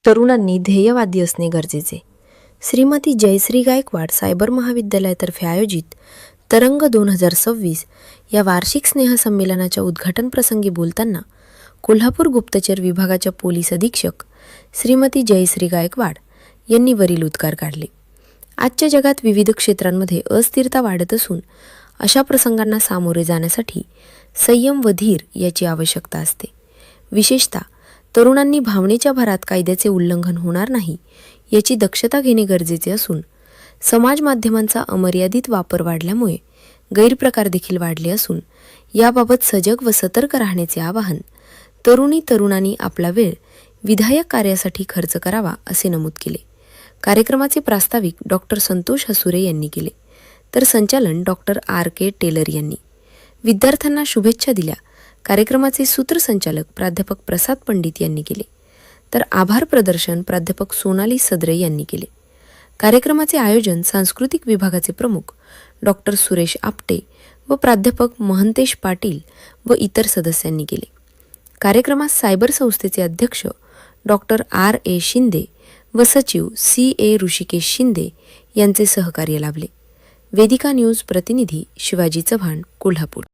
तरुणांनी ध्येयवादी असणे गरजेचे. श्रीमती जयश्री गायकवाड सायबर महाविद्यालयातर्फे आयोजित तरंग 2026 या वार्षिक स्नेहसंमेलनाच्या उद्घाटन प्रसंगी बोलताना कोल्हापूर गुप्तचर विभागाच्या पोलीस अधीक्षक श्रीमती जयश्री गायकवाड यांनी वरील उद्गार काढले. आजच्या जगात विविध क्षेत्रांमध्ये अस्थिरता वाढत असून अशा प्रसंगांना सामोरे जाण्यासाठी संयम व धीर याची आवश्यकता असते. विशेषतः तरुणांनी भावनेच्या भरात कायद्याचे उल्लंघन होणार नाही याची दक्षता घेणे गरजेचे असून समाज माध्यमांचा अमर्यादित वापर वाढल्यामुळे गैरप्रकार देखील वाढले असून याबाबत सजग व सतर्क राहण्याचे आवाहन तरुणांनी आपला वेळ विधायक कार्यासाठी खर्च करावा असे नमूद केले. कार्यक्रमाचे प्रास्ताविक डॉक्टर संतोष हसुरे यांनी केले तर संचालन डॉक्टर RK टेलर यांनी. विद्यार्थ्यांना शुभेच्छा दिल्या. कार्यक्रमाचे सूत्रसंचालक प्राध्यापक प्रसाद पंडित यांनी केले तर आभार प्रदर्शन प्राध्यापक सोनाली सदरे यांनी केले. कार्यक्रमाचे आयोजन सांस्कृतिक विभागाचे प्रमुख डॉक्टर सुरेश आपटे व प्राध्यापक महंतेश पाटील व इतर सदस्यांनी केले. कार्यक्रमात सायबर संस्थेचे अध्यक्ष डॉक्टर RA शिंदे व सचिव CA ऋषिकेश शिंदे यांचे सहकार्य लाभले. वेदिका न्यूज प्रतिनिधी शिवाजी चव्हाण, कोल्हापूर.